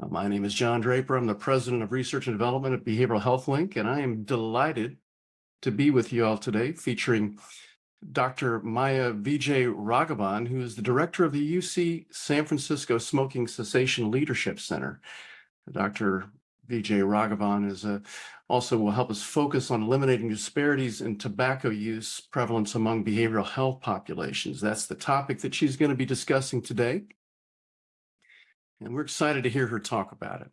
My name is John Draper. I'm the President of Research and Development at Behavioral Health Link, and I am delighted to be with you all today featuring Dr. Maya Vijayaraghavan, who is the director of the UC San Francisco Smoking Cessation Leadership Center. Dr. Vijayaraghavan also will help us focus on eliminating disparities in tobacco use prevalence among behavioral health populations. That's the topic that she's going to be discussing today, and we're excited to hear her talk about it.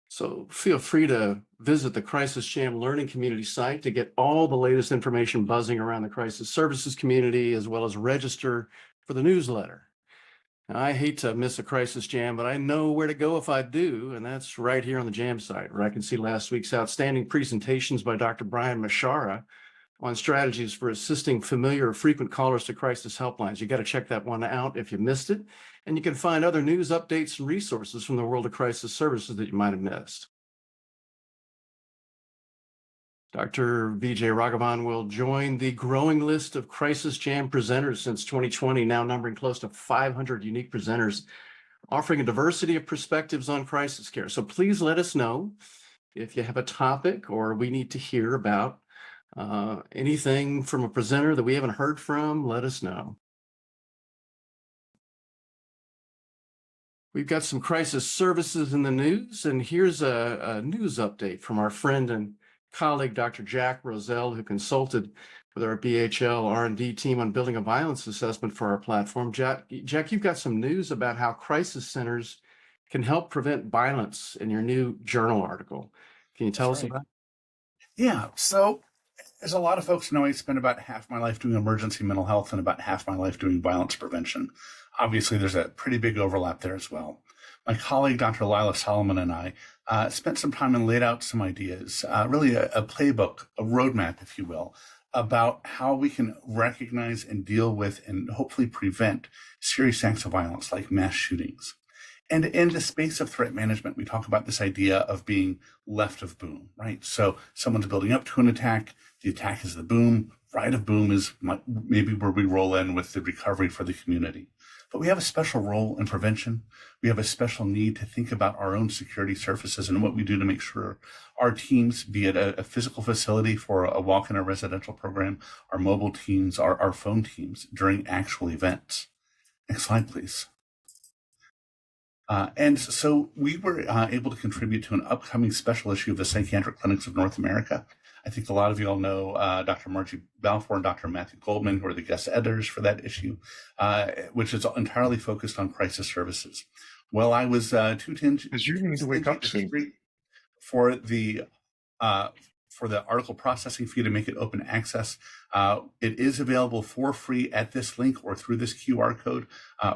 So feel free to visit the Crisis Jam Learning Community site to get all the latest information buzzing around the crisis services community, as well as register for the newsletter. Now, I hate to miss a Crisis Jam, but I know where to go if I do, and that's right here on the Jam site, where I can see last week's outstanding presentations by Dr. Brian Mashara on strategies for assisting familiar or frequent callers to crisis helplines. You got to check that one out if you missed it. And you can find other news updates and resources from the world of crisis services that you might have missed. Dr. Vijayaraghavan will join the growing list of Crisis Jam presenters since 2020, now numbering close to 500 unique presenters, offering a diversity of perspectives on crisis care. So please let us know if you have a topic or we need to hear about anything from a presenter that we haven't heard from. Let us know. We've got some crisis services in the news, and here's a news update from our friend and colleague, Dr. Jack Roselle, who consulted with our BHL R&D team on building a violence assessment for our platform. Jack, you've got some news about how crisis centers can help prevent violence in your new journal article. Can you tell us about it? Yeah, so as a lot of folks know, I spent about half my life doing emergency mental health and about half my life doing violence prevention. Obviously, there's a pretty big overlap there as well. My colleague, Dr. Lila Solomon, and I spent some time and laid out some ideas, really a playbook, a roadmap, if you will, about how we can recognize and deal with and hopefully prevent serious acts of violence like mass shootings. And in the space of threat management, we talk about this idea of being left of boom, right? So someone's building up to an attack, the attack is the boom, right of boom is maybe where we roll in with the recovery for the community. But we have a special role in prevention. We have a special need to think about our own security surfaces and what we do to make sure our teams, be it a physical facility for a walk in a residential program, our mobile teams, our phone teams during actual events. Next slide, please. And so we were able to contribute to an upcoming special issue of the Psychiatric Clinics of North America. I think a lot of you all know Dr. Margie Balfour and Dr. Matthew Goldman, who are the guest editors for that issue, which is entirely focused on crisis services. Well, I was too for the article processing fee to make it open access. It is available for free at this link or through this QR code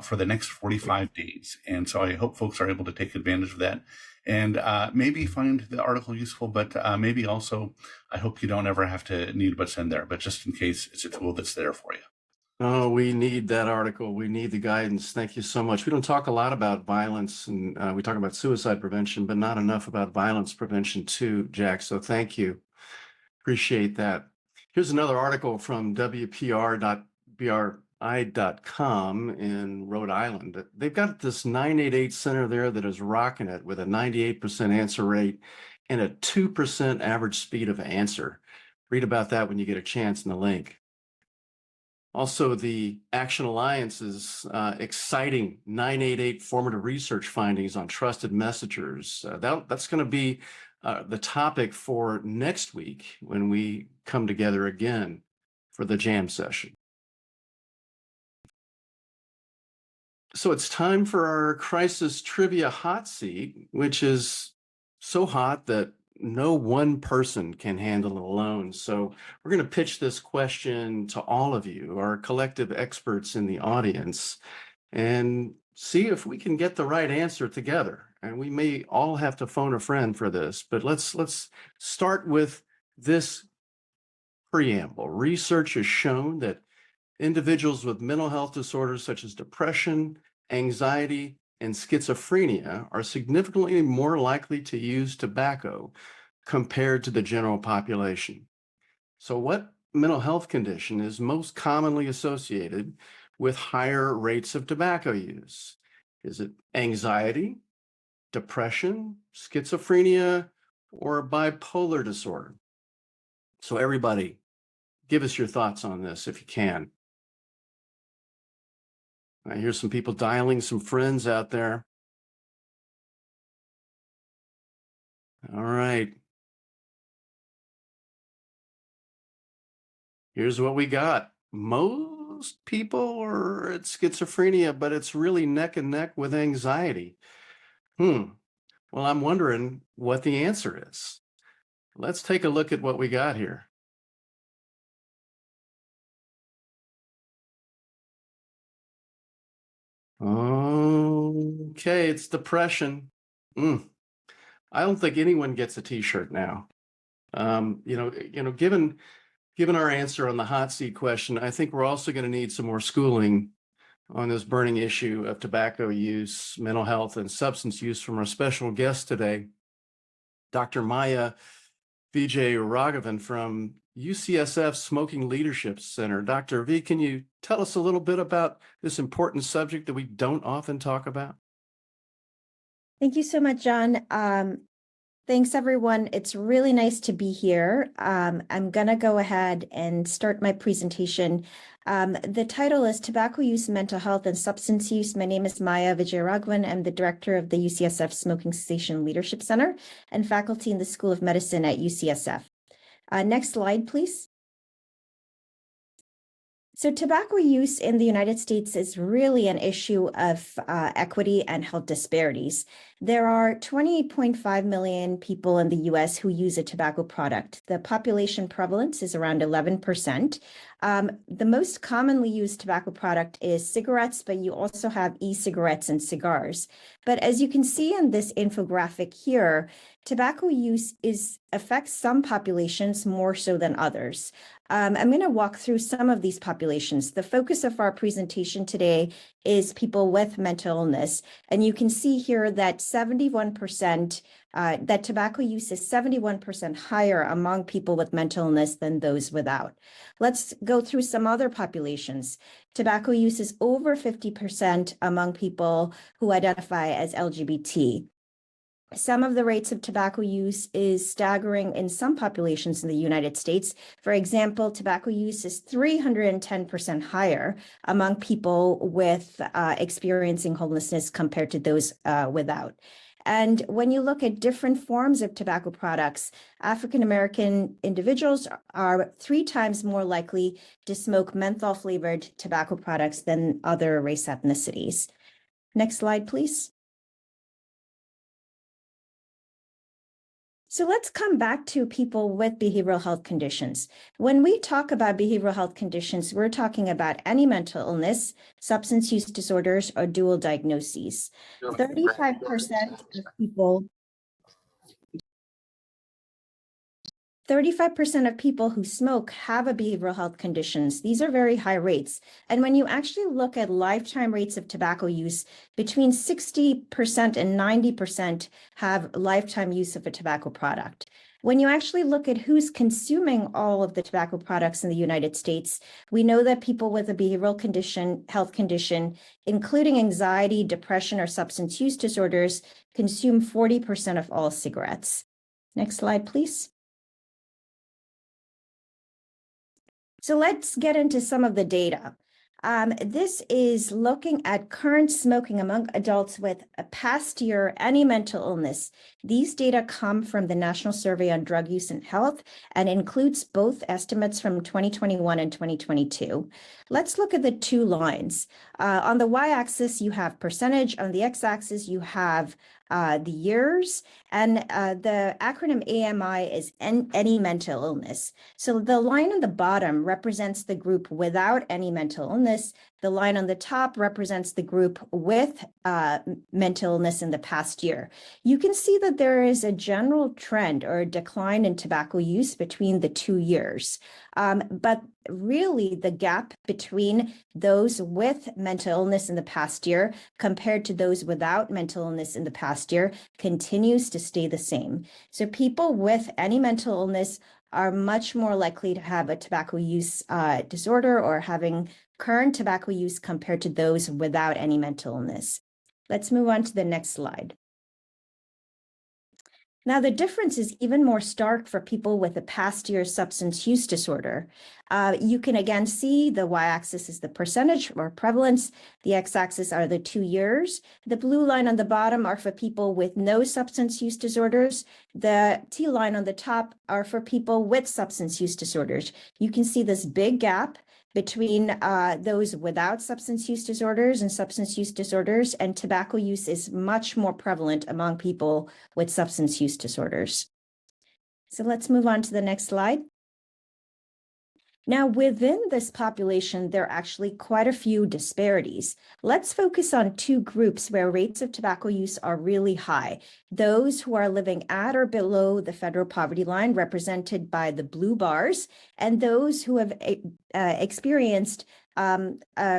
for the next 45 days. And so I hope folks are able to take advantage of that and maybe find the article useful, but maybe also I hope you don't ever have to need what's in there, but just in case, it's a tool that's there for you. Oh, we need that article. We need the guidance. Thank you so much. We don't talk a lot about violence, and we talk about suicide prevention, but not enough about violence prevention too, Jack. So thank you. Appreciate that. Here's another article from WPR.BRI.com in Rhode Island. They've got this 988 center there that is rocking it with a 98% answer rate and a 2% average speed of answer. Read about that when you get a chance in the link. Also, the Action Alliance's exciting 988 formative research findings on trusted messengers. That's going to be the topic for next week when we come together again for the jam session. So it's time for our crisis trivia hot seat, which is so hot that no one person can handle it alone. So we're going to pitch this question to all of you, our collective experts in the audience, and see if we can get the right answer together. And we may all have to phone a friend for this, but let's start with this preamble. Research has shown that individuals with mental health disorders such as depression, anxiety, and schizophrenia are significantly more likely to use tobacco compared to the general population. So what mental health condition is most commonly associated with higher rates of tobacco use? Is it anxiety, depression, schizophrenia, or bipolar disorder? So everybody, give us your thoughts on this if you can. I hear some people dialing, some friends out there. All right. Here's what we got. Most people are at schizophrenia, but it's really neck and neck with anxiety. Well, I'm wondering what the answer is. Let's take a look at what we got here. Okay, it's depression. I don't think anyone gets a t-shirt now. Given our answer on the hot seat question, I think we're also going to need some more schooling on this burning issue of tobacco use, mental health, and substance use from our special guest today, Dr. Maya Vijayaraghavan from UCSF Smoking Leadership Center. Dr. V, can you tell us a little bit about this important subject that we don't often talk about? Thank you so much, John. Thanks, everyone. It's really nice to be here. I'm going to go ahead and start my presentation. The title is Tobacco Use, Mental Health, and Substance Use. My name is Maya Vijayaraghavan. I'm the director of the UCSF Smoking Cessation Leadership Center and faculty in the School of Medicine at UCSF. Next slide, please. So tobacco use in the United States is really an issue of equity and health disparities. There are 28.5 million people in the US who use a tobacco product. The population prevalence is around 11%. The most commonly used tobacco product is cigarettes, but you also have e-cigarettes and cigars. But as you can see in this infographic here, tobacco use affects some populations more so than others. I'm going to walk through some of these populations. The focus of our presentation today is people with mental illness. And you can see here that 71%, that tobacco use is 71% higher among people with mental illness than those without. Let's go through some other populations. Tobacco use is over 50% among people who identify as LGBT. Some of the rates of tobacco use is staggering in some populations in the United States. For example, tobacco use is 310% higher among people with experiencing homelessness compared to those without. And when you look at different forms of tobacco products, African-American individuals are 3 times more likely to smoke menthol-flavored tobacco products than other race ethnicities. Next slide, please. So let's come back to people with behavioral health conditions. When we talk about behavioral health conditions, we're talking about any mental illness, substance use disorders, or dual diagnoses. 35% of people 35% of people who smoke have a behavioral health conditions. These are very high rates. And when you actually look at lifetime rates of tobacco use, between 60% and 90% have lifetime use of a tobacco product. When you actually look at who's consuming all of the tobacco products in the United States, we know that people with a behavioral condition, health condition, including anxiety, depression, or substance use disorders, consume 40% of all cigarettes. Next slide, please. So let's get into some of the data. This is looking at current smoking among adults with a past year any mental illness. These data come from the National Survey on Drug Use and Health and includes both estimates from 2021 and 2022. Let's look at the 2 lines. On the y-axis, you have percentage. On the x-axis, you have the years, and the acronym AMI is any mental illness. So the line on the bottom represents the group without any mental illness. The line on the top represents the group with mental illness in the past year. You can see that there is a general trend or a decline in tobacco use between the 2 years. But really the gap between those with mental illness in the past year compared to those without mental illness in the past year continues to stay the same. So people with any mental illness are much more likely to have a tobacco use disorder or having current tobacco use compared to those without any mental illness. Let's move on to the next slide. Now, the difference is even more stark for people with a past year substance use disorder. You can again see the y-axis is the percentage or prevalence. The x-axis are the 2 years. The blue line on the bottom are for people with no substance use disorders. The T line on the top are for people with substance use disorders. You can see this big gap between those without substance use disorders and substance use disorders, and tobacco use is much more prevalent among people with substance use disorders. So let's move on to the next slide. Now, within this population, there are actually quite a few disparities. Let's focus on two groups where rates of tobacco use are really high. Those who are living at or below the federal poverty line, represented by the blue bars, and those who have experienced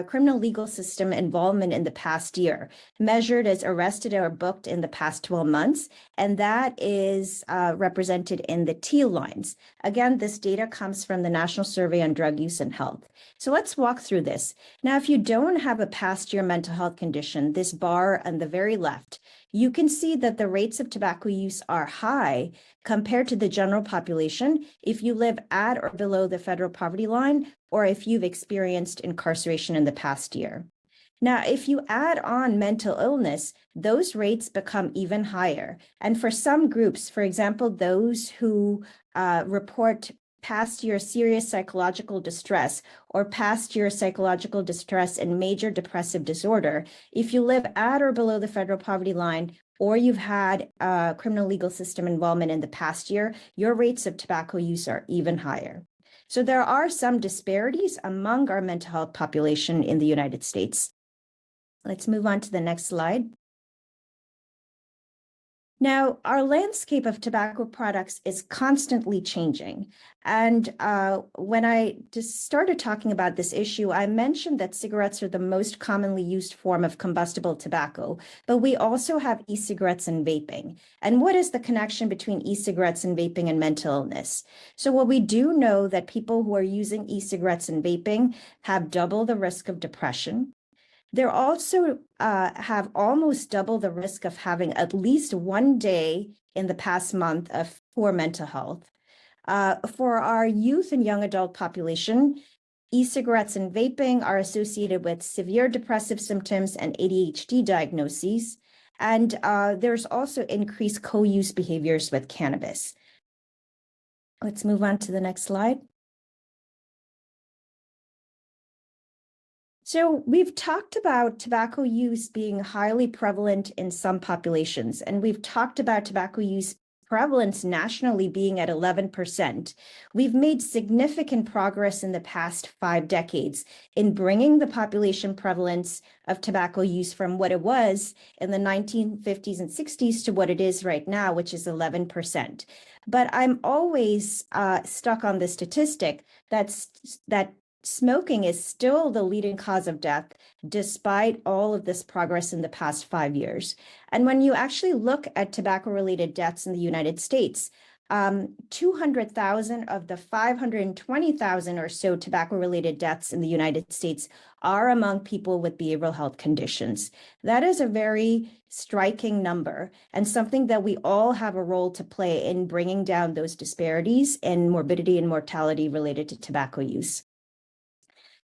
criminal legal system involvement in the past year, measured as arrested or booked in the past 12 months, and that is represented in the teal lines. Again, this data comes from the National Survey on Drug Use and Health. So let's walk through this. Now, if you don't have a past year mental health condition, this bar on the very left, you can see that the rates of tobacco use are high compared to the general population if you live at or below the federal poverty line, or if you've experienced incarceration in the past year. Now, if you add on mental illness, those rates become even higher. And for some groups, for example, those who report past year serious psychological distress or past year psychological distress and major depressive disorder, if you live at or below the federal poverty line, or you've had criminal legal system involvement in the past year, your rates of tobacco use are even higher. So there are some disparities among our mental health population in the United States. Let's move on to the next slide. Now, our landscape of tobacco products is constantly changing. And when I just started talking about this issue, I mentioned that cigarettes are the most commonly used form of combustible tobacco, but we also have e-cigarettes and vaping. And what is the connection between e-cigarettes and vaping and mental illness? So what we do know that people who are using e-cigarettes and vaping have double the risk of depression. They also have almost double the risk of having at least one day in the past month of poor mental health. For our youth and young adult population, e-cigarettes and vaping are associated with severe depressive symptoms and ADHD diagnoses. And there's also increased co-use behaviors with cannabis. Let's move on to the next slide. So we've talked about tobacco use being highly prevalent in some populations, and we've talked about tobacco use prevalence nationally being at 11%. We've made significant progress in the past 5 decades in bringing the population prevalence of tobacco use from what it was in the 1950s and 60s to what it is right now, which is 11%. But I'm always stuck on the statistic that smoking is still the leading cause of death, despite all of this progress in the past 5 years. And when you actually look at tobacco-related deaths in the United States, 200,000 of the 520,000 or so tobacco-related deaths in the United States are among people with behavioral health conditions. That is a very striking number and something that we all have a role to play in bringing down those disparities in morbidity and mortality related to tobacco use.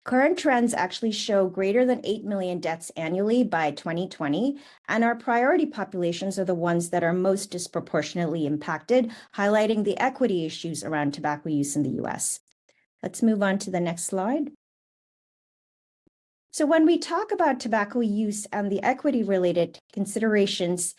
Current trends actually show greater than 8 million deaths annually by 2020, and our priority populations are the ones that are most disproportionately impacted, highlighting the equity issues around tobacco use in the US. Let's move on to the next slide. So when we talk about tobacco use and the equity-related considerations,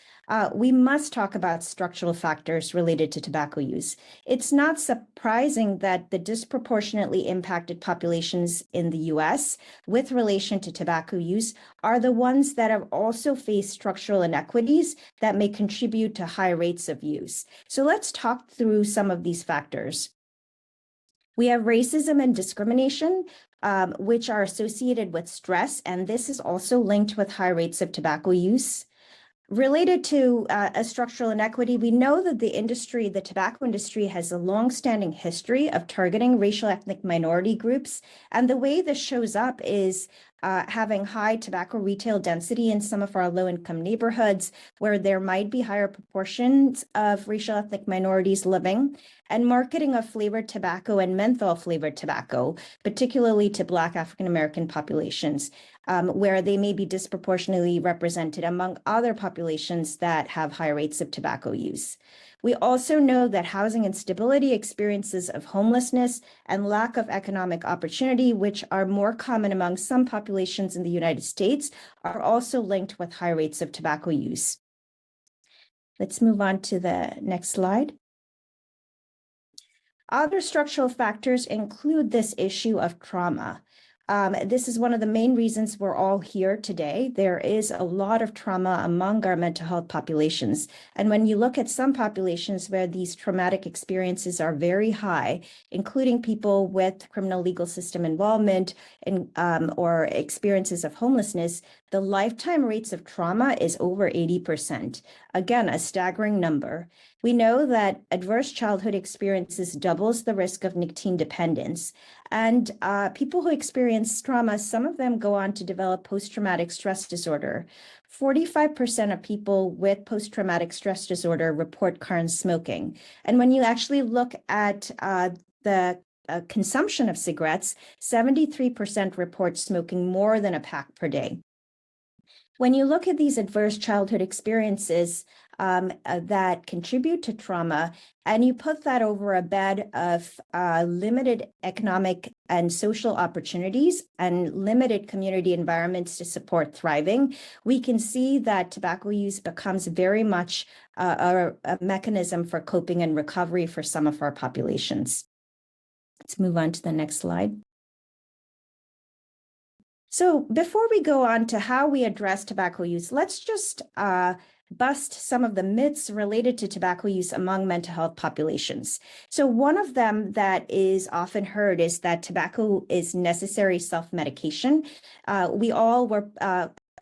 we must talk about structural factors related to tobacco use. It's not surprising that the disproportionately impacted populations in the US with relation to tobacco use are the ones that have also faced structural inequities that may contribute to high rates of use. So let's talk through some of these factors. We have racism and discrimination, which are associated with stress, and this is also linked with high rates of tobacco use. Related to a structural inequity, we know that the tobacco industry has a longstanding history of targeting racial ethnic minority groups. And the way this shows up is having high tobacco retail density in some of our low-income neighborhoods where there might be higher proportions of racial ethnic minorities living, and marketing of flavored tobacco and menthol flavored tobacco, particularly to Black African American populations, where they may be disproportionately represented among other populations that have high rates of tobacco use. We also know that housing instability, experiences of homelessness, and lack of economic opportunity, which are more common among some populations in the United States, are also linked with high rates of tobacco use. Let's move on to the next slide. Other structural factors include this issue of trauma. This is one of the main reasons we're all here today. There is a lot of trauma among our mental health populations. And when you look at some populations where these traumatic experiences are very high, including people with criminal legal system involvement and, or experiences of homelessness, the lifetime rates of trauma is over 80%. Again, a staggering number. We know that adverse childhood experiences doubles the risk of nicotine dependence. And people who experience trauma, some of them go on to develop post-traumatic stress disorder. 45% of people with post-traumatic stress disorder report current smoking. And when you actually look at the consumption of cigarettes, 73% report smoking more than a pack per day. When you look at these adverse childhood experiences that contribute to trauma, and you put that over a bed of limited economic and social opportunities and limited community environments to support thriving, we can see that tobacco use becomes very much a mechanism for coping and recovery for some of our populations. Let's move on to the next slide. So before we go on to how we address tobacco use, let's just bust some of the myths related to tobacco use among mental health populations. So one of them that is often heard is that tobacco is necessary self-medication. We all were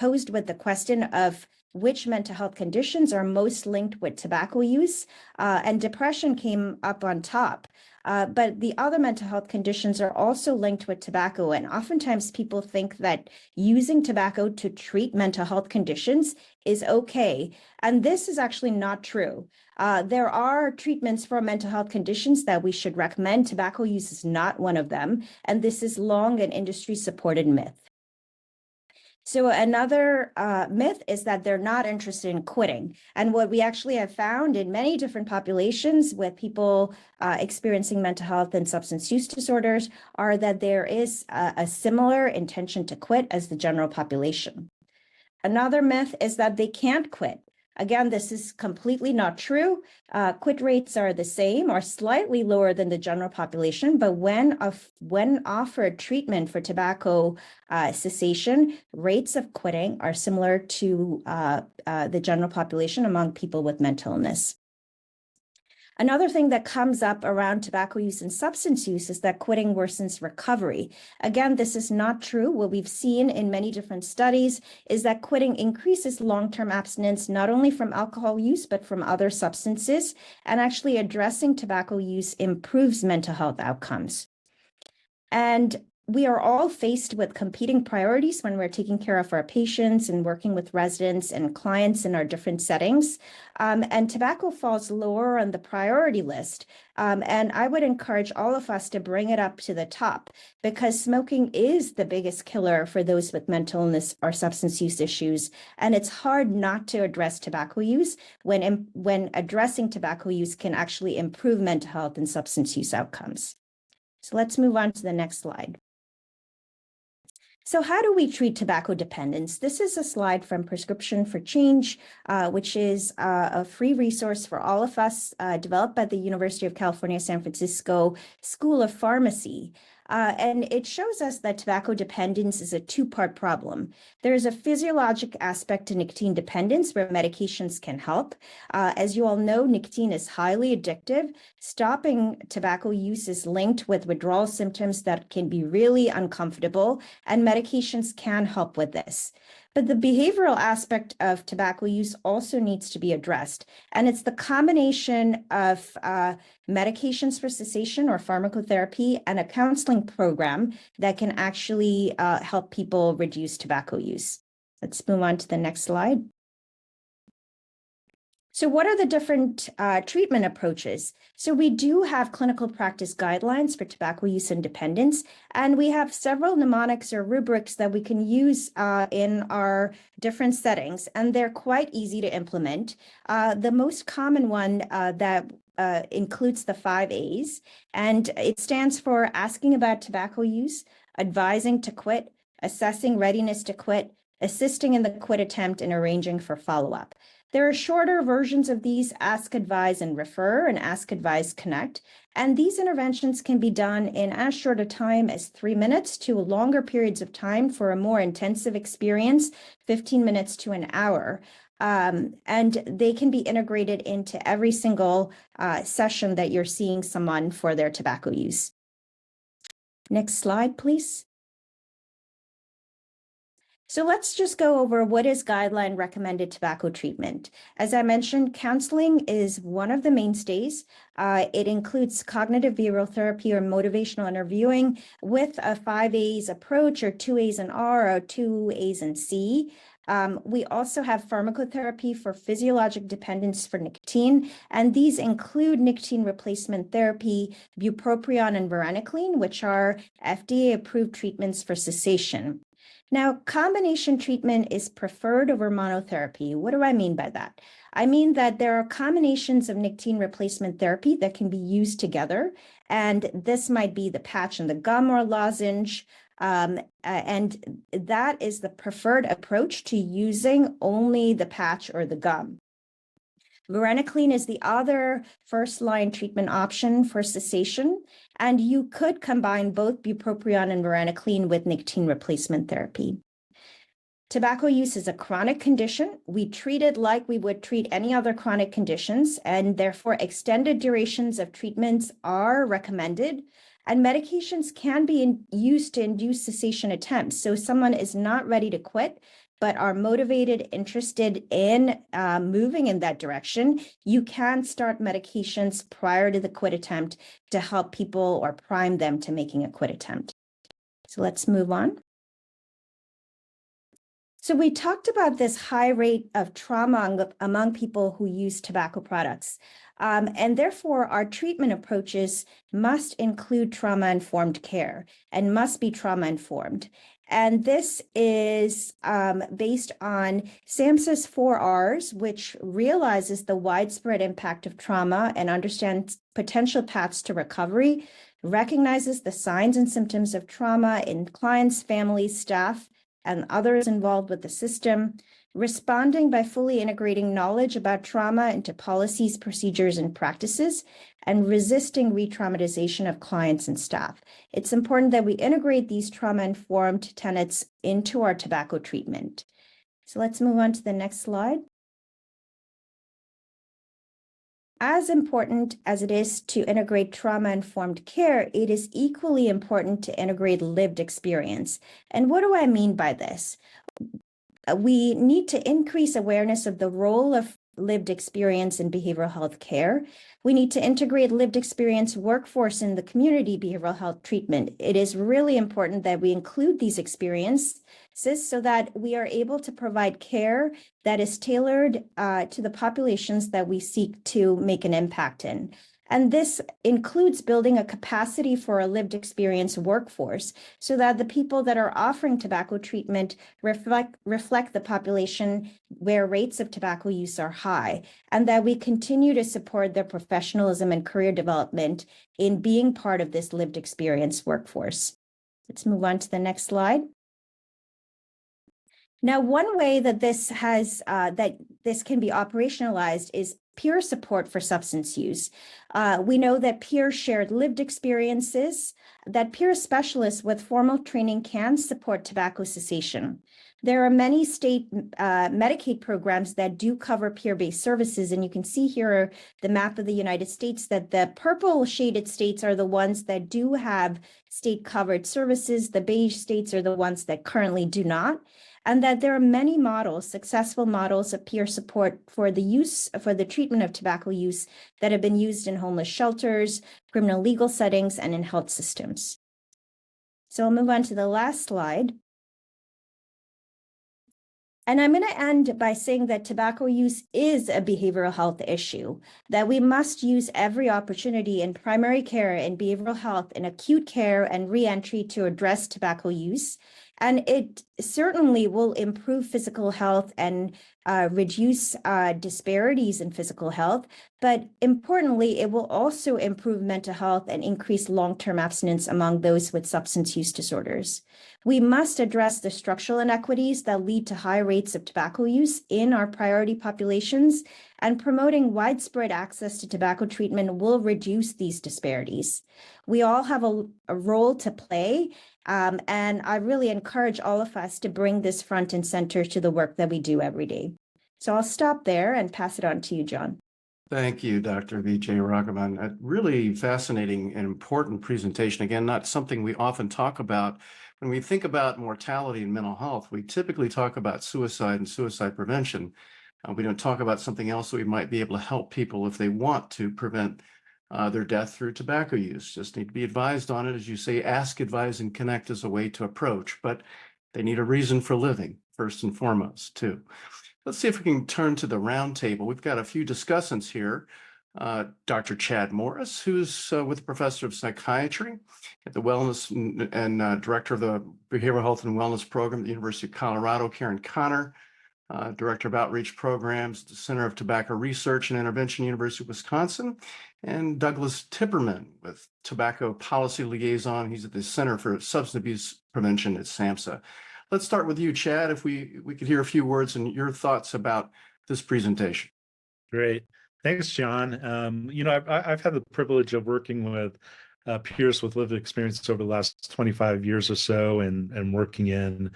posed with the question of which mental health conditions are most linked with tobacco use, and depression came up on top. But the other mental health conditions are also linked with tobacco. And oftentimes people think that using tobacco to treat mental health conditions is okay. And this is actually not true. There are treatments for mental health conditions that we should recommend. Tobacco use is not one of them. And this is long an industry supported myth. So another myth is that they're not interested in quitting. And what we actually have found in many different populations with people experiencing mental health and substance use disorders are that there is a similar intention to quit as the general population. Another myth is that they can't quit. Again, this is completely not true. Quit rates are the same or slightly lower than the general population, but when offered treatment for tobacco cessation, rates of quitting are similar to the general population among people with mental illness. Another thing that comes up around tobacco use and substance use is that quitting worsens recovery. Again, this is not true. What we've seen in many different studies is that quitting increases long-term abstinence, not only from alcohol use, but from other substances. And actually addressing tobacco use improves mental health outcomes. And we are all faced with competing priorities when we're taking care of our patients and working with residents and clients in our different settings. And tobacco falls lower on the priority list. And I would encourage all of us to bring it up to the top because smoking is the biggest killer for those with mental illness or substance use issues. And it's hard not to address tobacco use when addressing tobacco use can actually improve mental health and substance use outcomes. So let's move on to the next slide. So how do we treat tobacco dependence? This is a slide from Prescription for Change, which is a free resource for all of us, developed by the University of California, San Francisco School of Pharmacy. And it shows us that tobacco dependence is a two-part problem. There is a physiologic aspect to nicotine dependence where medications can help. As you all know, nicotine is highly addictive. Stopping tobacco use is linked with withdrawal symptoms that can be really uncomfortable, and medications can help with this. But the behavioral aspect of tobacco use also needs to be addressed. And it's the combination of medications for cessation or pharmacotherapy and a counseling program that can actually help people reduce tobacco use. Let's move on to the next slide. So what are the different treatment approaches? So we do have clinical practice guidelines for tobacco use and dependence, and we have several mnemonics or rubrics that we can use in our different settings, and they're quite easy to implement. The most common one that includes the 5 A's, and it stands for asking about tobacco use, advising to quit, assessing readiness to quit, assisting in the quit attempt, and arranging for follow-up. There are shorter versions of these, Ask, Advise, and Refer, and Ask, Advise, Connect. And these interventions can be done in as short a time as 3 minutes to longer periods of time for a more intensive experience, 15 minutes to an hour. And they can be integrated into every single session that you're seeing someone for their tobacco use. Next slide, please. So let's just go over what is guideline recommended tobacco treatment. As I mentioned, counseling is one of the mainstays. It includes cognitive behavioral therapy or motivational interviewing with a 5 A's approach or 2 A's and R or 2 A's and C. We also have pharmacotherapy for physiologic dependence for nicotine, and these include nicotine replacement therapy, bupropion and varenicline, which are FDA-approved treatments for cessation. Now, combination treatment is preferred over monotherapy. What do I mean by that? I mean that there are combinations of nicotine replacement therapy that can be used together, and this might be the patch and the gum or lozenge, and that is the preferred approach to using only the patch or the gum. Varenicline is the other first-line treatment option for cessation, and you could combine both bupropion and varenicline with nicotine replacement therapy. Tobacco use is a chronic condition. We treat it like we would treat any other chronic conditions, and therefore extended durations of treatments are recommended. And medications can be used to induce cessation attempts. So someone is not ready to quit, but are motivated, interested in moving in that direction, you can start medications prior to the quit attempt to help people or prime them to making a quit attempt. So let's move on. So we talked about this high rate of trauma among people who use tobacco products. And therefore, our treatment approaches must include trauma-informed care and must be trauma-informed. And this is based on SAMHSA's 4 R's, which realizes the widespread impact of trauma and understands potential paths to recovery, recognizes the signs and symptoms of trauma in clients, families, staff, and others involved with the system, responding by fully integrating knowledge about trauma into policies, procedures, and practices, and resisting re-traumatization of clients and staff. It's important that we integrate these trauma-informed tenets into our tobacco treatment. So let's move on to the next slide. As important as it is to integrate trauma-informed care, it is equally important to integrate lived experience. And what do I mean by this? We need to increase awareness of the role of lived experience in behavioral health care. We need to integrate lived experience workforce in the community behavioral health treatment. It is really important that we include these experiences so that we are able to provide care that is tailored to the populations that we seek to make an impact in. And this includes building a capacity for a lived experience workforce so that the people that are offering tobacco treatment reflect the population where rates of tobacco use are high, and that we continue to support their professionalism and career development in being part of this lived experience workforce. Let's move on to the next slide. Now, one way that this can be operationalized is peer support for substance use. We know that peers shared lived experiences, that peer specialists with formal training can support tobacco cessation. There are many state Medicaid programs that do cover peer-based services, and you can see here the map of the United States that the purple shaded states are the ones that do have state-covered services. The beige states are the ones that currently do not. and that there are many models, successful models of peer support for the treatment of tobacco use that have been used in homeless shelters, criminal legal settings, and in health systems. So I'll move on to the last slide. And I'm going to end by saying that tobacco use is a behavioral health issue, that we must use every opportunity in primary care and behavioral health, in acute care and reentry to address tobacco use. And it certainly will improve physical health and reduce disparities in physical health. But importantly, it will also improve mental health and increase long-term abstinence among those with substance use disorders. We must address the structural inequities that lead to high rates of tobacco use in our priority populations, and promoting widespread access to tobacco treatment will reduce these disparities. We all have a role to play, and I really encourage all of us to bring this front and center to the work that we do every day. So I'll stop there and pass it on to you, John. Thank you, Dr. Vijayaraghavan. A really fascinating and important presentation. Again, not something we often talk about. When we think about mortality and mental health, we typically talk about suicide and suicide prevention. We don't talk about something else that we might be able to help people if they want to prevent their death through tobacco use. Just need to be advised on it. As you say, ask, advise, and connect is a way to approach, but they need a reason for living, first and foremost, too. Let's see if we can turn to the round table. We've got a few discussants here. Dr. Chad Morris, who's with the professor of psychiatry at the Wellness and Director of the Behavioral Health and Wellness Program at the University of Colorado, Karen Connor, Director of Outreach Programs, the Center of Tobacco Research and Intervention, University of Wisconsin, and Douglas Tipperman with Tobacco Policy Liaison. He's at the Center for Substance Abuse Prevention at SAMHSA. Let's start with you, Chad, if we could hear a few words and your thoughts about this presentation. Great. Thanks, John. I've had the privilege of working with peers with lived experience over the last 25 years or so, and working in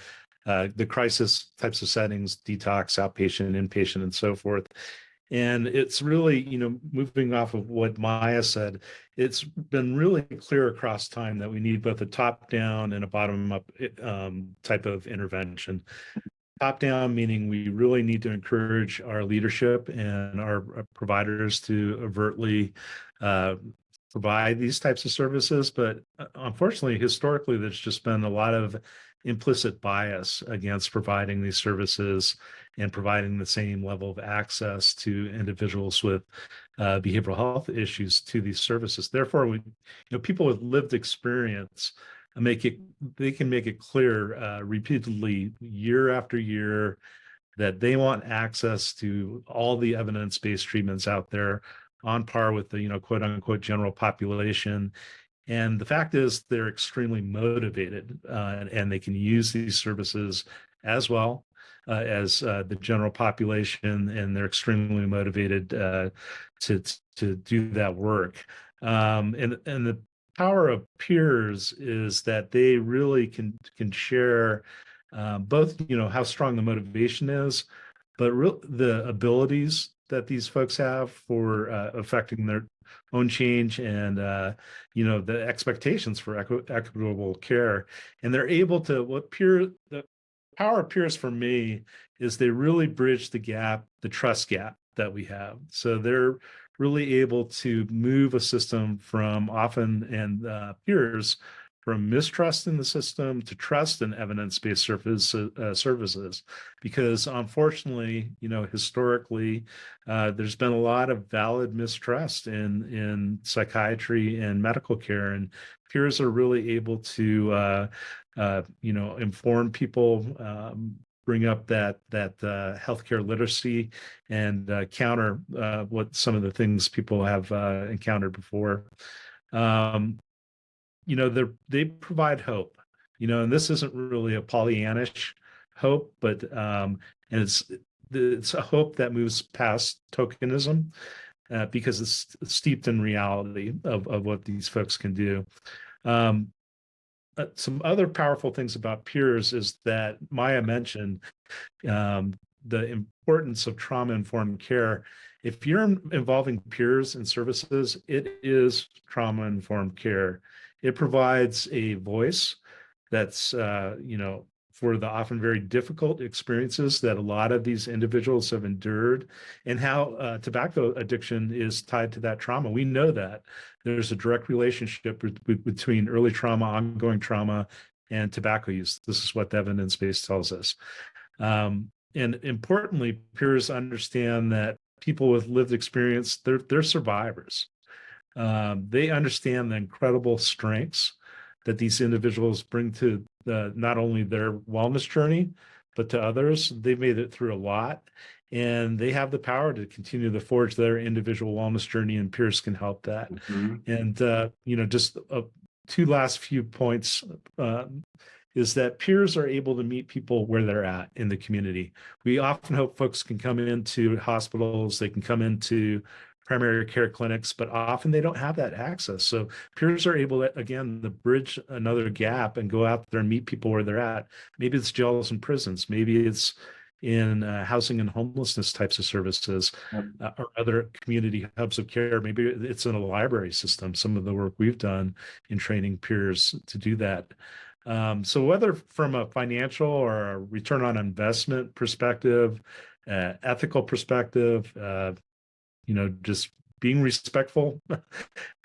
the crisis types of settings, detox, outpatient, inpatient, and so forth. And it's really, moving off of what Maya said, it's been really clear across time that we need both a top-down and a bottom-up type of intervention. Top-down meaning we really need to encourage our leadership and our providers to overtly provide these types of services. But unfortunately, historically, there's just been a lot of implicit bias against providing these services and providing the same level of access to individuals with behavioral health issues to these services. Therefore, people with lived experience they can make it clear repeatedly, year after year, that they want access to all the evidence-based treatments out there on par with the quote unquote general population. And the fact is they're extremely motivated and they can use these services as well as the general population, and they're extremely motivated to do that work. And the power of peers is that they really can share both how strong the motivation is, but the abilities that these folks have for affecting their own change, and the expectations for equitable care. And they're able to, the power of peers for me is they really bridge the gap, the trust gap that we have. So they're really able to move a system from peers from mistrust in the system to trust in evidence-based services, because unfortunately, historically, there's been a lot of valid mistrust in psychiatry and medical care, and peers are really able to, inform people, bring up that healthcare literacy, and counter what some of the things people have encountered before. They provide hope, and this isn't really a Pollyannish hope, but and it's a hope that moves past tokenism because it's steeped in reality of what these folks can do. Some other powerful things about peers is that Maya mentioned the importance of trauma-informed care. If you're involving peers in services, it is trauma-informed care. It provides a voice that's, for the often very difficult experiences that a lot of these individuals have endured, and how tobacco addiction is tied to that trauma. We know that there's a direct relationship between early trauma, ongoing trauma, and tobacco use. This is what the evidence base tells us. And importantly, peers understand that people with lived experience, they're survivors. They understand the incredible strengths that these individuals bring to not only their wellness journey, but to others. They've made it through a lot, and they have the power to continue to forge their individual wellness journey, and peers can help that. And, just two last few points is that peers are able to meet people where they're at in the community. We often hope folks can come into hospitals, they can come into primary care clinics, but often they don't have that access. So peers are able to, again, to bridge another gap and go out there and meet people where they're at. Maybe it's jails and prisons. Maybe it's in housing and homelessness types of services, or other community hubs of care. Maybe it's in a library system, some of the work we've done in training peers to do that. So whether from a financial or a return on investment perspective, ethical perspective, just being respectful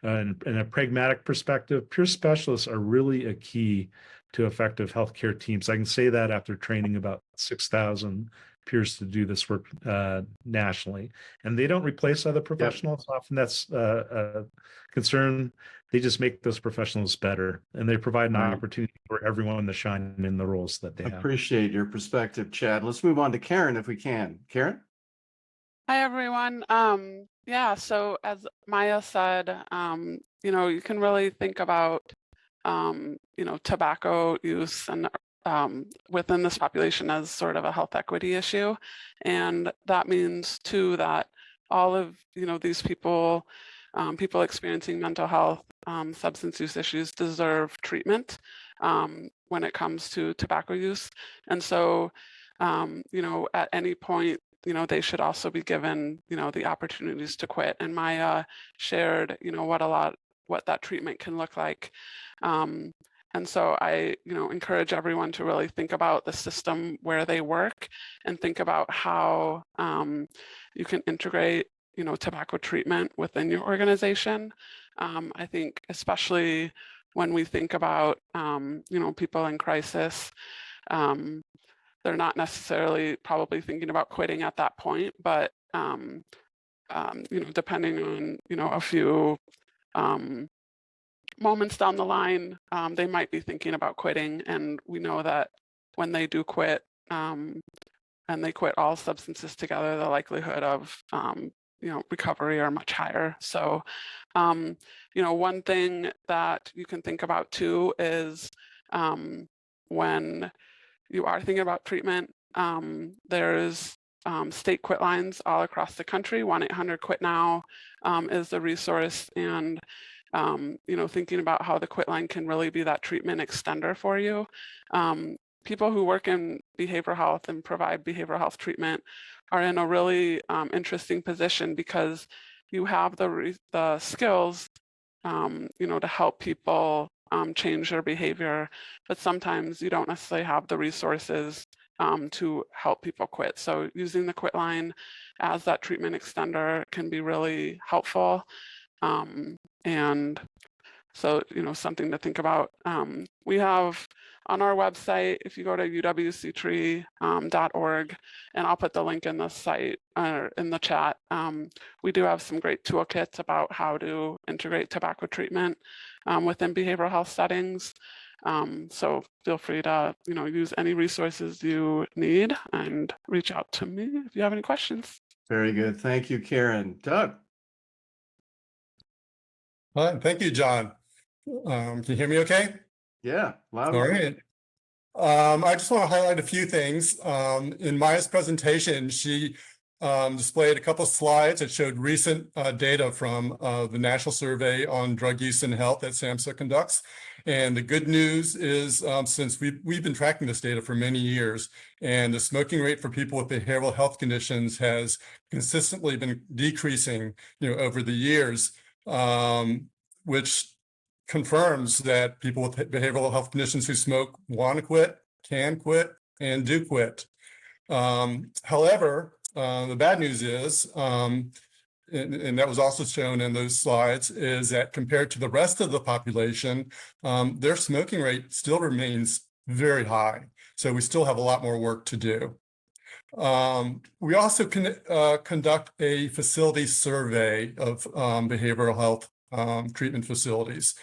and a pragmatic perspective, peer specialists are really a key to effective healthcare teams. I can say that after training about 6,000 peers to do this work nationally. And they don't replace other professionals. Yep. Often that's a concern. They just make those professionals better, and they provide an opportunity for everyone to shine in the roles that they have. Appreciate your perspective, Chad. Let's move on to Karen if we can. Karen? Hi, everyone. So as Maya said, you can really think about, tobacco use and within this population as sort of a health equity issue. And that means too that all of, these people, people experiencing mental health, substance use issues deserve treatment when it comes to tobacco use. And so, at any point, they should also be given, the opportunities to quit. And Maya shared, what that treatment can look like. And so I, encourage everyone to really think about the system where they work and think about how you can integrate, tobacco treatment within your organization. I think especially when we think about, people in crisis, they're not necessarily probably thinking about quitting at that point, but depending on a few moments down the line, they might be thinking about quitting. And we know that when they do quit, and they quit all substances together, the likelihood of recovery are much higher. So one thing that you can think about too is when you are thinking about treatment, there's state quit lines all across the country. 1-800-QUIT-NOW is the resource, and thinking about how the quit line can really be that treatment extender for you. People who work in behavioral health and provide behavioral health treatment are in a really interesting position because you have the skills, to help people change their behavior, but sometimes you don't necessarily have the resources to help people quit. So using the quit line as that treatment extender can be really helpful. And so, something to think about. We have on our website, if you go to uwctree.org, and I'll put the link in the site or in the chat, we do have some great toolkits about how to integrate tobacco treatment within behavioral health settings. So feel free to, use any resources you need and reach out to me if you have any questions. Very good. Thank you, Karen. Doug? Hi, thank you, John. Can you hear me okay? Yeah, loud. All right. I just want to highlight a few things. In Maya's presentation, she displayed a couple of slides that showed recent data from the National Survey on Drug Use and Health that SAMHSA conducts. And the good news is, since we've been tracking this data for many years, and the smoking rate for people with behavioral health conditions has consistently been decreasing, over the years, which confirms that people with behavioral health conditions who smoke want to quit, can quit and do quit. However, the bad news is, and that was also shown in those slides, is that compared to the rest of the population, their smoking rate still remains very high. So we still have a lot more work to do. We also can conduct a facility survey of behavioral health treatment facilities.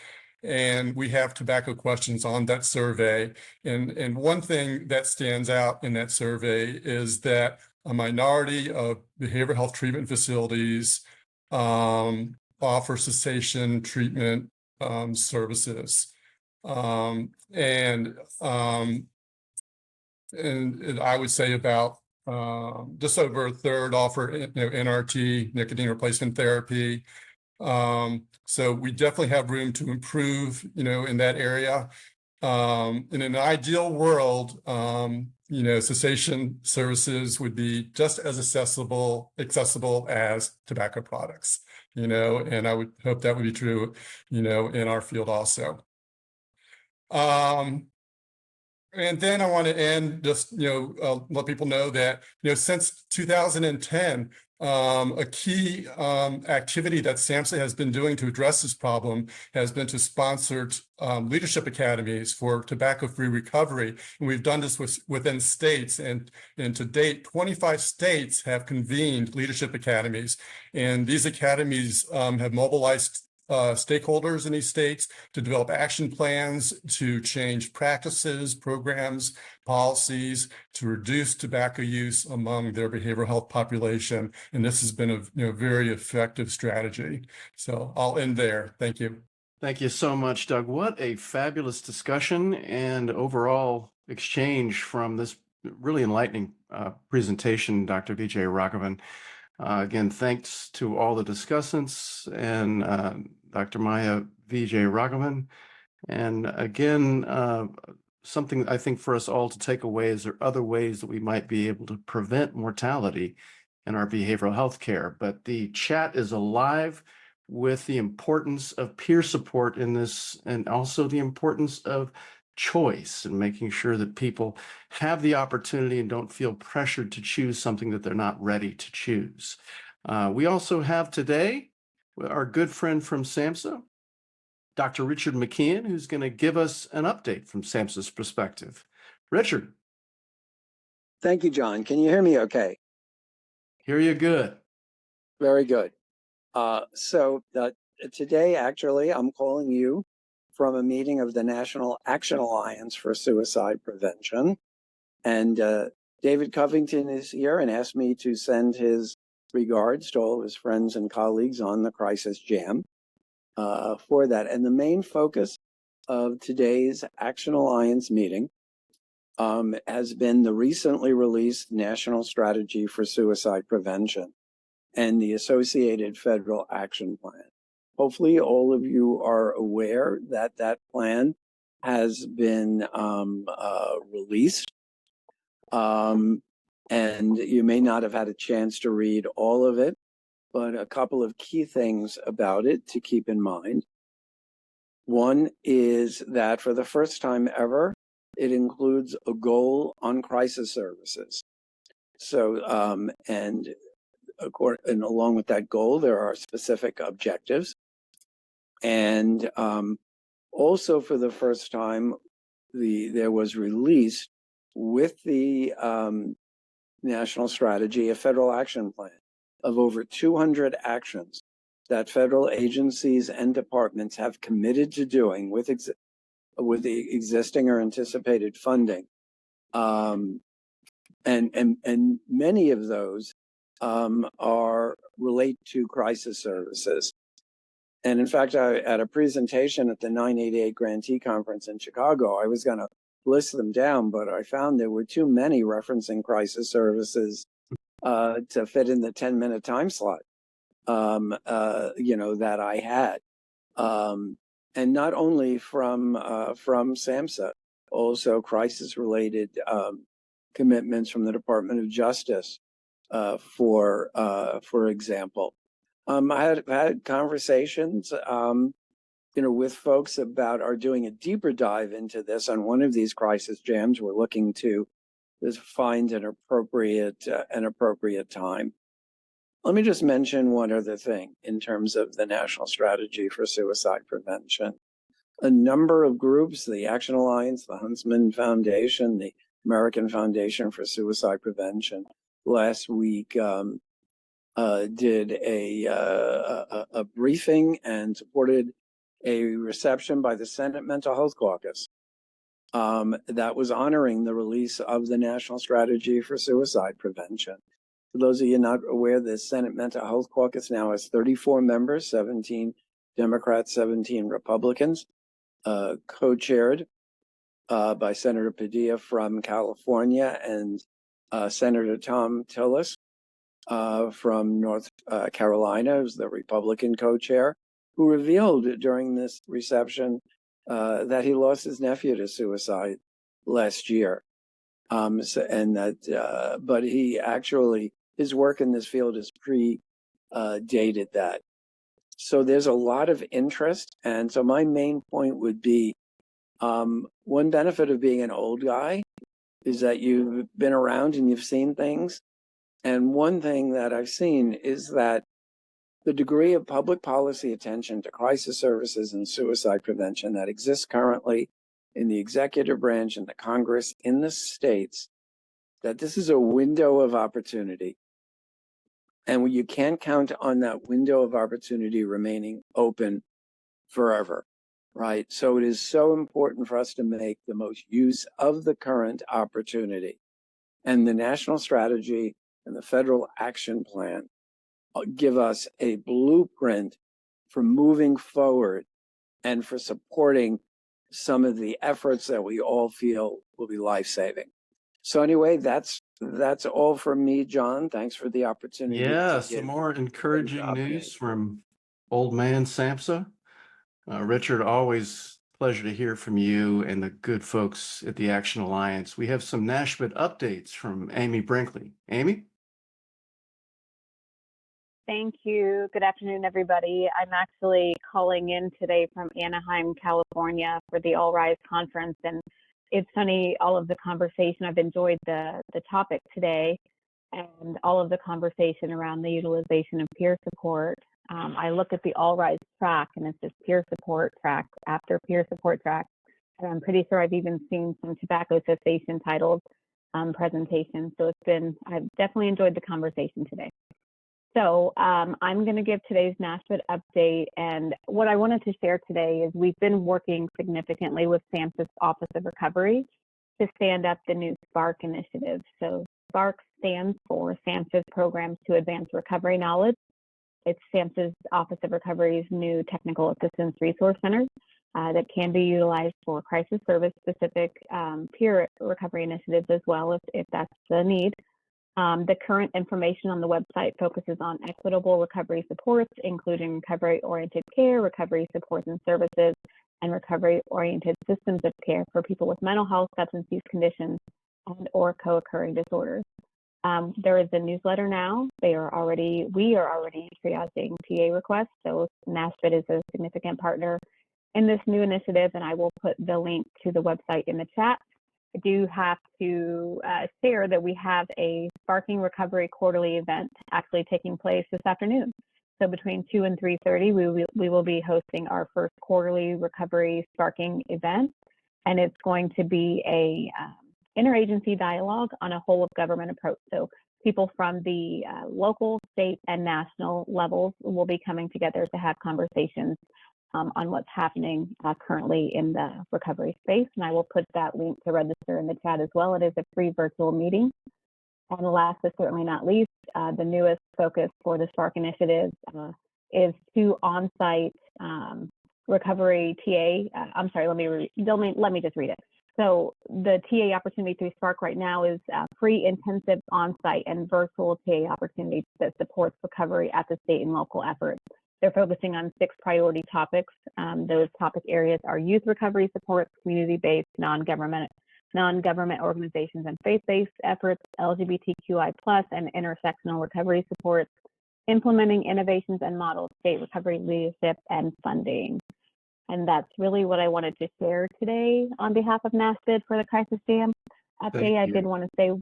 And we have tobacco questions on that survey. And one thing that stands out in that survey is that a minority of behavioral health treatment facilities offer cessation treatment services. And I would say about just over a third offer, NRT, nicotine replacement therapy. So we definitely have room to improve, in that area. In an ideal world, cessation services would be just as accessible as tobacco products, and I would hope that would be true, in our field also. And then I want to end just, let people know that, since 2010, a key activity that SAMHSA has been doing to address this problem has been to sponsor leadership academies for tobacco-free recovery. And we've done this within states, and to date, 25 states have convened leadership academies. And these academies have mobilized stakeholders in these states to develop action plans to change practices, programs, policies to reduce tobacco use among their behavioral health population. And this has been a very effective strategy. So I'll end there. Thank you. Thank you so much, Doug. What a fabulous discussion and overall exchange from this really enlightening presentation, Dr. Vijayaraghavan. Again, thanks to all the discussants and Dr. Maya Vijayaraghavan. And again, something I think for us all to take away is there are other ways that we might be able to prevent mortality in our behavioral health care. But the chat is alive with the importance of peer support in this, and also the importance of choice and making sure that people have the opportunity and don't feel pressured to choose something that they're not ready to choose. We also have today our good friend from SAMHSA, Dr. Richard McKeon, who's going to give us an update from SAMHSA's perspective. Richard. Thank you, John. Can you hear me okay? Hear you good. Very good. So today, actually, I'm calling you from a meeting of the National Action Alliance for Suicide Prevention. And David Covington is here and asked me to send his regards to all of his friends and colleagues on the Crisis Jam for that. And the main focus of today's Action Alliance meeting has been the recently released National Strategy for Suicide Prevention and the associated federal action plan. Hopefully all of you are aware that that plan has been released. And you may not have had a chance to read all of it, but a couple of key things about it to keep in mind. One is that for the first time ever, it includes a goal on crisis services. So, and along with that goal, there are specific objectives. And also for the first time, there was released with the national strategy, a federal action plan of over 200 actions that federal agencies and departments have committed to doing with the existing or anticipated funding. And many of those relate to crisis services. And in fact, at a presentation at the 988 Grantee Conference in Chicago, I was going to list them down, but I found there were too many referencing crisis services to fit in the 10-minute time slot, that I had. And not only from SAMHSA, also crisis-related commitments from the Department of Justice, for example. I had conversations with folks about are doing a deeper dive into this on one of these crisis jams. We're looking to find an appropriate time. Let me just mention one other thing in terms of the National Strategy for Suicide Prevention. A number of groups, the Action Alliance, the Huntsman Foundation, the American Foundation for Suicide Prevention, last week did a briefing and supported a reception by the Senate Mental Health Caucus that was honoring the release of the National Strategy for Suicide Prevention. For those of you not aware, the Senate Mental Health Caucus now has 34 members, 17 Democrats, 17 Republicans, co-chaired by Senator Padilla from California and Senator Tom Tillis from North Carolina, who's the Republican co-chair, who revealed during this reception that he lost his nephew to suicide last year. But he actually, his work in this field is predated that. So there's a lot of interest. And so my main point would be, one benefit of being an old guy is that you've been around and you've seen things. And one thing that I've seen is that the degree of public policy attention to crisis services and suicide prevention that exists currently in the executive branch and the Congress in the states, that this is a window of opportunity. And you can't count on that window of opportunity remaining open forever, right? So it is so important for us to make the most use of the current opportunity. And the national strategy and the federal action plan give us a blueprint for moving forward and for supporting some of the efforts that we all feel will be life-saving. So anyway, that's all from me, John. Thanks for the opportunity. Yeah, some more encouraging news from old man Samsa. Richard, always pleasure to hear from you and the good folks at the Action Alliance. We have some Nashville updates from Amy Brinkley. Amy? Thank you. Good afternoon, everybody. I'm actually calling in today from Anaheim, California for the All Rise conference. And it's funny, all of the conversation, I've enjoyed the topic today and all of the conversation around the utilization of peer support. I look at the All Rise track and it's just peer support track after peer support track. And I'm pretty sure I've even seen some tobacco cessation titled presentations. So I've definitely enjoyed the conversation today. So I'm going to give today's Nashville update. And what I wanted to share today is we've been working significantly with SAMHSA's Office of Recovery to stand up the new SPARK initiative. So SPARK stands for SAMHSA's Programs to Advance Recovery Knowledge. It's SAMHSA's Office of Recovery's new Technical Assistance Resource Center that can be utilized for crisis service specific peer recovery initiatives as well if that's the need. The current information on the website focuses on equitable recovery supports, including recovery-oriented care, recovery supports and services, and recovery-oriented systems of care for people with mental health, substance use conditions, and/or co-occurring disorders. There is a newsletter now. We are already triaging TA requests, so Nashville is a significant partner in this new initiative, and I will put the link to the website in the chat. I do have to share that we have a Sparking Recovery quarterly event actually taking place this afternoon. So between 2 and 3:30, we will be hosting our first quarterly recovery sparking event, and it's going to be a interagency dialogue on a whole of government approach. So people from the local, state, and national levels will be coming together to have conversations on what's happening currently in the recovery space. And I will put that link to register in the chat as well. It is a free virtual meeting. And last but certainly not least, the newest focus for the Spark initiative is 2 on-site recovery TA. I'm sorry, let me just read it. So the TA opportunity through Spark right now is free intensive on-site and virtual TA opportunities that supports recovery at the state and local efforts. They're focusing on 6 priority topics. Those topic areas are youth recovery supports, community-based, non-government organizations and faith-based efforts, LGBTQI+, and intersectional recovery supports, implementing innovations and models, state recovery leadership, and funding. And that's really what I wanted to share today on behalf of NASPID for the Crisis Jam. Thank I you. did want to say,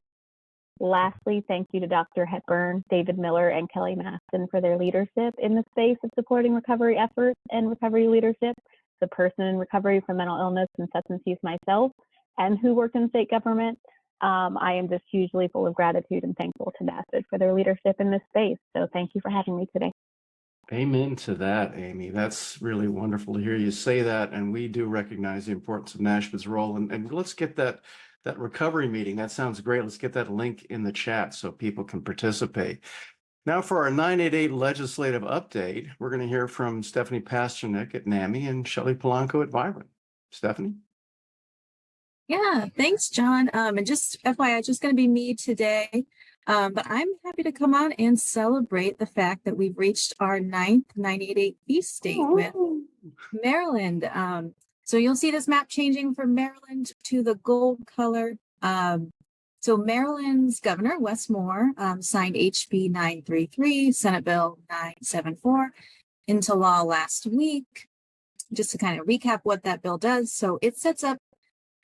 lastly, thank you to Dr. Hepburn, David Miller, and Kelly Maston for their leadership in the space of supporting recovery efforts and recovery leadership. The person in recovery from mental illness and substance use myself, and who worked in state government, I am just hugely full of gratitude and thankful to NASPID for their leadership in this space. So thank you for having me today. Amen to that, Amy. That's really wonderful to hear you say that. And we do recognize the importance of NASPID's role. And let's get that recovery meeting. That sounds great. Let's get that link in the chat so people can participate. Now for our 988 legislative update, we're going to hear from Stephanie Pasternak at NAMI and Shelley Polanco at Vibrant. Stephanie? Yeah, thanks, John. And just FYI, just going to be me today. But I'm happy to come on and celebrate the fact that we've reached our 9th 988 feast state with Maryland. So you'll see this map changing from Maryland to the gold color. So Maryland's Governor, Wes Moore, signed HB 933, Senate Bill 974 into law last week. Just to kind of recap what that bill does. So it sets up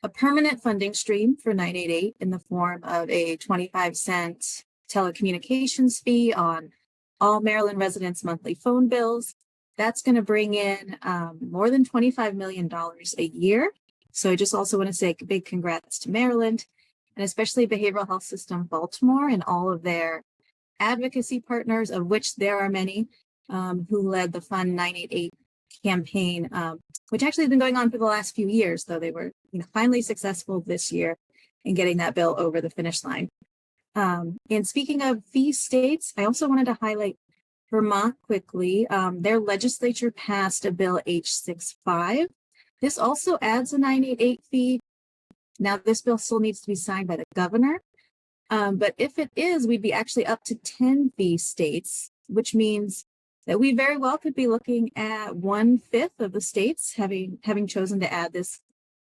a permanent funding stream for 988 in the form of a 25-cent telecommunications fee on all Maryland residents' monthly phone bills. That's going to bring in more than $25 million a year. So I just also want to say a big congrats to Maryland, and especially Behavioral Health System Baltimore and all of their advocacy partners, of which there are many, who led the Fund 988 campaign, which actually has been going on for the last few years, though they were finally successful this year in getting that bill over the finish line. And speaking of fee states, I also wanted to highlight Vermont quickly. Their legislature passed a bill H65. This also adds a 988 fee. Now, this bill still needs to be signed by the governor. But if it is, we'd be actually up to 10 fee states, which means that we very well could be looking at 1/5 of the states having chosen to add this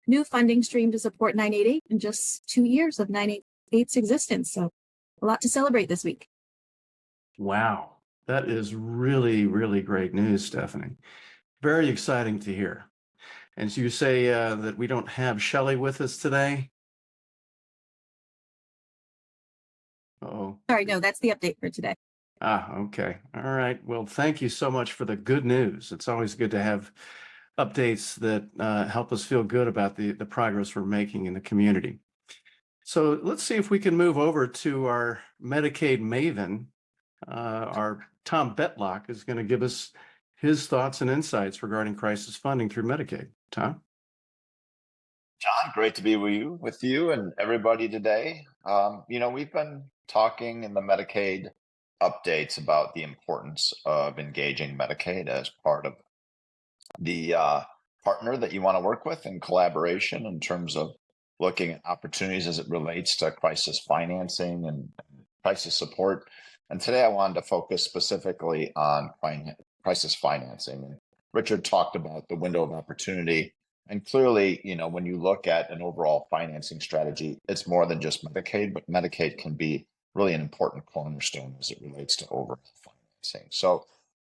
new funding stream to support 988 in just 2 years of 988's existence. So a lot to celebrate this week. Wow, that is really, really great news, Stephanie. Very exciting to hear. And so you say that we don't have Shelley with us today? Uh-oh. Sorry, no, that's the update for today. Okay. All right. Well, thank you so much for the good news. It's always good to have updates that help us feel good about the progress we're making in the community. So let's see if we can move over to our Medicaid maven. Our Tom Betlock is going to give us his thoughts and insights regarding crisis funding through Medicaid. Tom? John, great to be with you and everybody today. We've been talking in the Medicaid updates about the importance of engaging Medicaid as part of the partner that you want to work with in collaboration in terms of looking at opportunities as it relates to crisis financing and crisis support. And today I wanted to focus specifically on crisis financing. And Richard talked about the window of opportunity. And clearly, when you look at an overall financing strategy, it's more than just Medicaid, but Medicaid can be really an important cornerstone as it relates to overall financing. So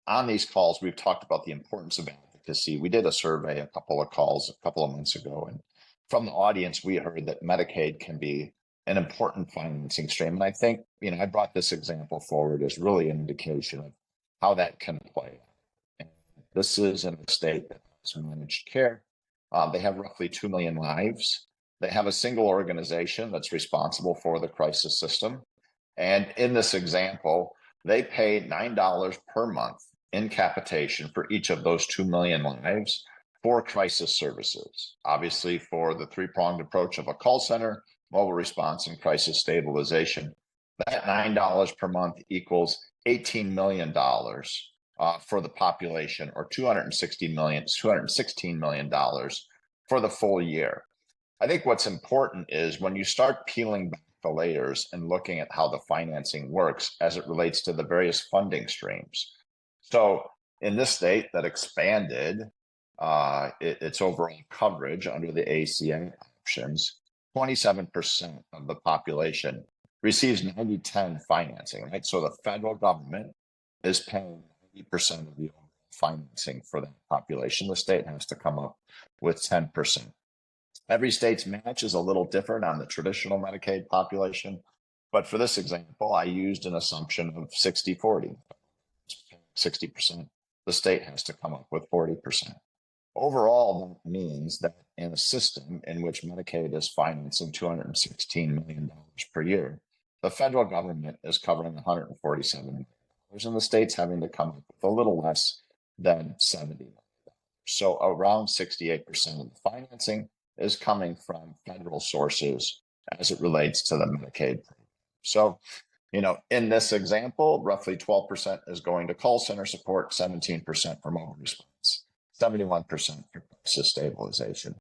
on these calls, we've talked about the importance of advocacy. We did a survey, a couple of months ago, and from the audience, we heard that Medicaid can be an important financing stream. And I think, I brought this example forward as really an indication of how that can play. And this is in a state that has managed care. They have roughly 2 million lives. They have a single organization that's responsible for the crisis system. And in this example, they pay $9 per month in capitation for each of those 2 million lives for crisis services. Obviously, for the three-pronged approach of a call center, mobile response, and crisis stabilization, that $9 per month equals $18 million for the population, or $216 million for the full year. I think what's important is when you start peeling back the layers and looking at how the financing works as it relates to the various funding streams. So in this state that expanded its overall coverage under the ACA options, 27% of the population receives 90/10 financing, right? So the federal government is paying 90% of the overall financing for that population. The state has to come up with 10%. Every state's match is a little different on the traditional Medicaid population, but for this example, I used an assumption of 60-40. 60%, the state has to come up with 40%. Overall, that means that in a system in which Medicaid is financing $216 million per year, the federal government is covering $147 million, and the state's having to come up with a little less than $70 million. So around 68% of the financing is coming from federal sources as it relates to the Medicaid program. So, in this example, roughly 12% is going to call center support, 17% for mobile response, 71% for crisis stabilization.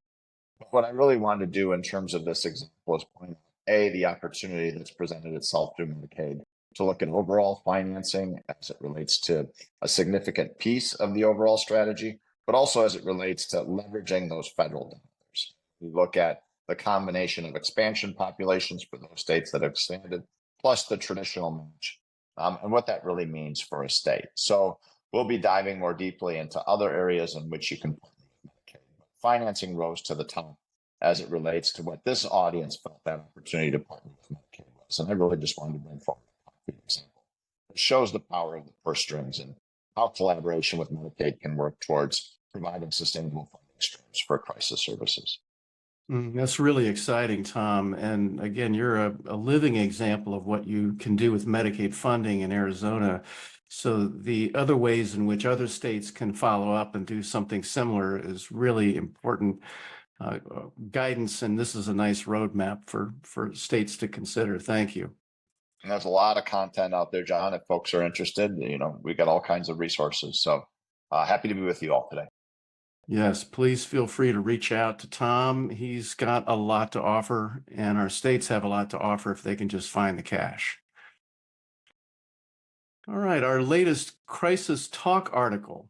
But what I really want to do in terms of this example is point out, the opportunity that's presented itself through Medicaid to look at overall financing as it relates to a significant piece of the overall strategy, but also as it relates to leveraging those federal dollars. We look at the combination of expansion populations for those states that have expanded, plus the traditional match, and what that really means for a state. So we'll be diving more deeply into other areas in which you can partner with Medicaid. Financing rose to the top as it relates to what this audience felt that opportunity to partner with Medicaid was. And I really just wanted to bring forward a concrete example. It shows the power of the purse strings and how collaboration with Medicaid can work towards providing sustainable funding streams for crisis services. That's really exciting, Tom. And again, you're a living example of what you can do with Medicaid funding in Arizona. So the other ways in which other states can follow up and do something similar is really important guidance. And this is a nice roadmap for states to consider. Thank you. And there's a lot of content out there, John. If folks are interested, we got all kinds of resources. So happy to be with you all today. Yes, please feel free to reach out to Tom. He's got a lot to offer, and our states have a lot to offer if they can just find the cash. All right, our latest crisis talk article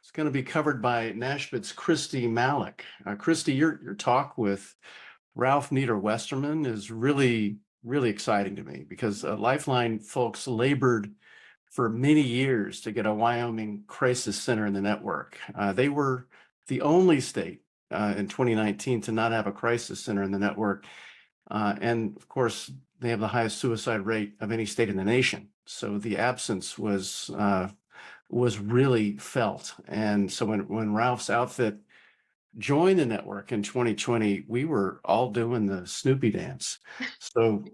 is going to be covered by Nashville's Christy Malik. Christy, your talk with Ralph Nieder-Westerman is really, really exciting to me because Lifeline folks labored for many years to get a Wyoming crisis center in the network. They were the only state in 2019 to not have a crisis center in the network. And of course, they have the highest suicide rate of any state in the nation. So the absence was really felt. And so when Ralph's outfit joined the network in 2020, we were all doing the Snoopy dance. So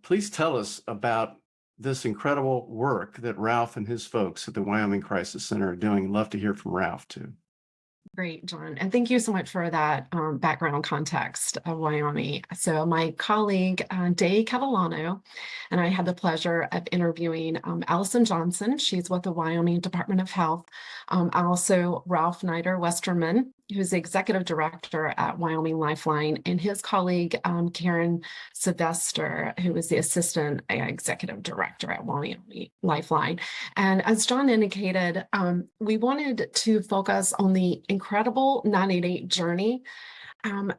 please tell us about this incredible work that Ralph and his folks at the Wyoming Crisis Center are doing. Love to hear from Ralph too. Great, John. And thank you so much for that background context of Wyoming. So my colleague, Day Catalano, and I had the pleasure of interviewing Allison Johnson. She's with the Wyoming Department of Health. Also Ralph Nieder-Westerman, who's the executive director at Wyoming Lifeline, and his colleague, Karen Sylvester, who is the assistant executive director at Wyoming Lifeline. And as John indicated, we wanted to focus on the incredible 988 journey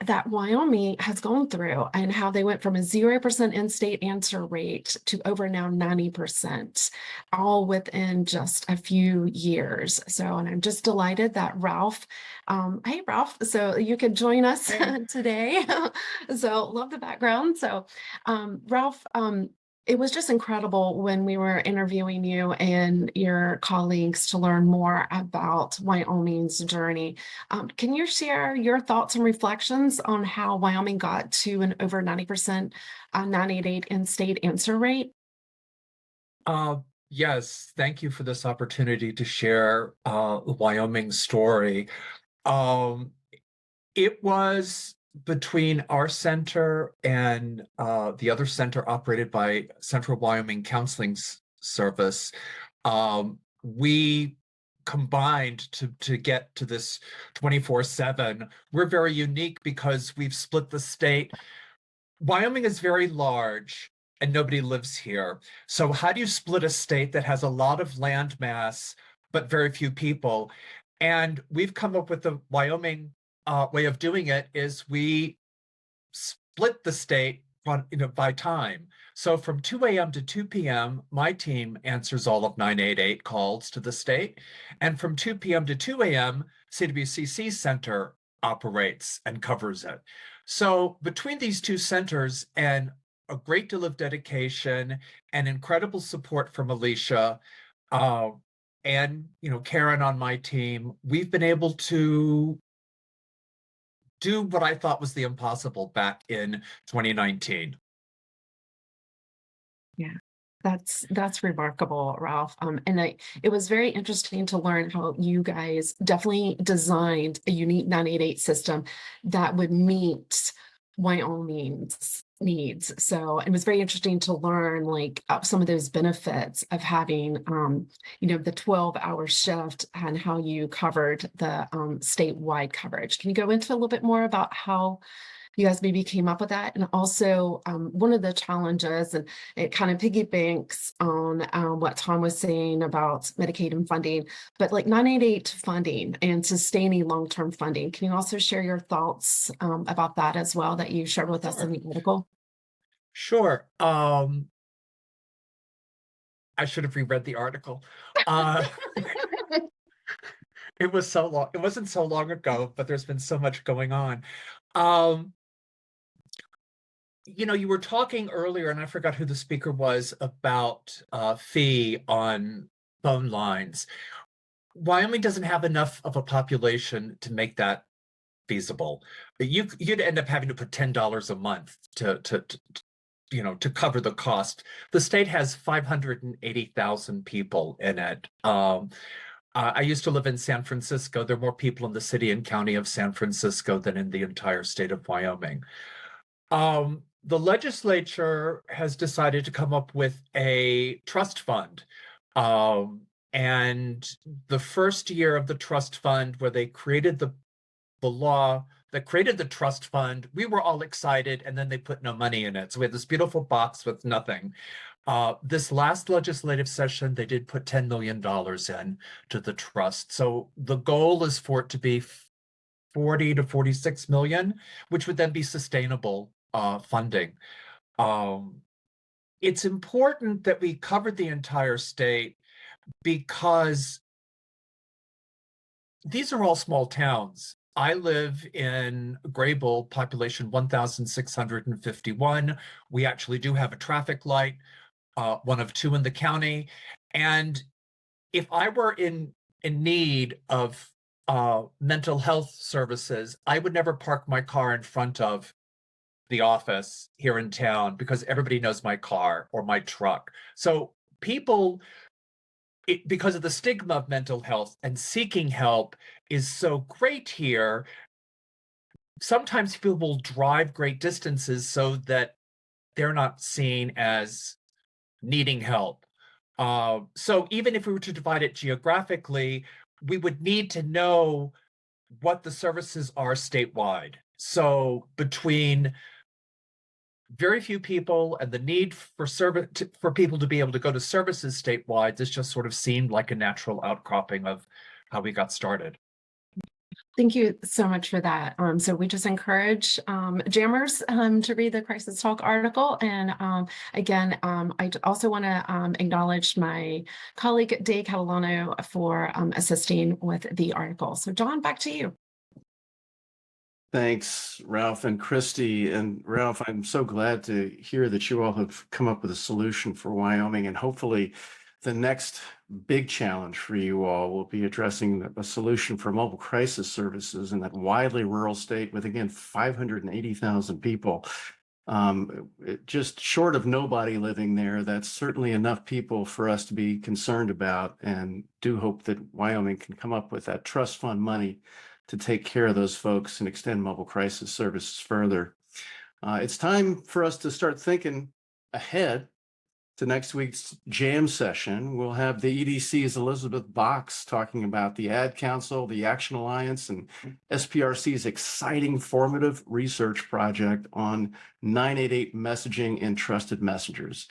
that Wyoming has gone through and how they went from a 0% in-state answer rate to over now 90%, all within just a few years. So, and I'm just delighted that Ralph, hey Ralph, so you could join us today. So love the background. So Ralph, it was just incredible when we were interviewing you and your colleagues to learn more about Wyoming's journey. Can you share your thoughts and reflections on how Wyoming got to an over 90% 988 in-state answer rate? Yes, thank you for this opportunity to share Wyoming's story. It was between our center and the other center operated by Central Wyoming Counseling Service. We combined to get to this 24/7. We're very unique because we've split the state. Wyoming is very large and nobody lives here. So how do you split a state that has a lot of land mass but very few people? And we've come up with the Wyoming way of doing it is we split the state by time. So from 2 a.m. to 2 p.m., my team answers all of 988 calls to the state. And from 2 p.m. to 2 a.m., CWCC Center operates and covers it. So between these two centers and a great deal of dedication and incredible support from Alicia, and Karen on my team, we've been able to do what I thought was the impossible back in 2019. Yeah, that's remarkable, Ralph. And it was very interesting to learn how you guys definitely designed a unique 988 system that would meet Wyoming's needs. So it was very interesting to learn like some of those benefits of having the 12-hour shift and how you covered the statewide coverage. Can you go into a little bit more about how you guys maybe came up with that? And also one of the challenges, and it kind of piggybacks on what Tom was saying about Medicaid and funding, but like 988 funding and sustaining long-term funding. Can you also share your thoughts about that as well that you shared with us in the article? Sure. I should have reread the article. It was so long. It wasn't so long ago, but there's been so much going on. You were talking earlier, and I forgot who the speaker was, about fee on phone lines. Wyoming doesn't have enough of a population to make that feasible. You'd end up having to put $10 a month to cover the cost. The state has 580,000 people in it. I used to live in San Francisco. There are more people in the city and county of San Francisco than in the entire state of Wyoming. The legislature has decided to come up with a trust fund. And the first year of the trust fund, where they created the law that created the trust fund, we were all excited, and then they put no money in it. So we had this beautiful box with nothing. This last legislative session, they did put $10 million in to the trust. So the goal is for it to be 40 to 46 million, which would then be sustainable funding. It's important that we covered the entire state because these are all small towns. I live in Graybull, population 1,651. We actually do have a traffic light, one of two in the county. And if I were in need of mental health services, I would never park my car in front of the office here in town because everybody knows my car or my truck. So people, because of the stigma of mental health and seeking help is so great here, sometimes people will drive great distances so that they're not seen as needing help. So even if we were to divide it geographically, we would need to know what the services are statewide. So between very few people and the need for for people to be able to go to services statewide, this just sort of seemed like a natural outcropping of how we got started. Thank you so much for that. So we just encourage jammers to read the Crisis Talk article. And again, I also want to acknowledge my colleague, Dave Catalano, for assisting with the article. So John, back to you. Thanks, Ralph and Christy. And Ralph, I'm so glad to hear that you all have come up with a solution for Wyoming. And hopefully the next big challenge for you all will be addressing a solution for mobile crisis services in that widely rural state with, again, 580,000 people. Just short of nobody living there, that's certainly enough people for us to be concerned about, and do hope that Wyoming can come up with that trust fund money to take care of those folks and extend mobile crisis services further. It's time for us to start thinking ahead to next week's jam session. We'll have the EDC's Elizabeth Box talking about the Ad Council, the Action Alliance, and SPRC's exciting formative research project on 988 messaging and trusted messengers.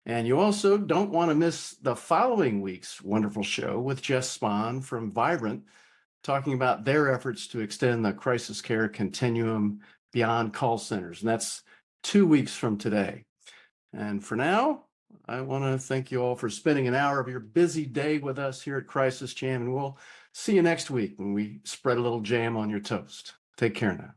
And you also don't want to miss the following week's wonderful show with Jess Spahn from Vibrant, talking about their efforts to extend the crisis care continuum beyond call centers. And that's 2 weeks from today. And for now, I want to thank you all for spending an hour of your busy day with us here at Crisis Jam, and we'll see you next week when we spread a little jam on your toast. Take care now.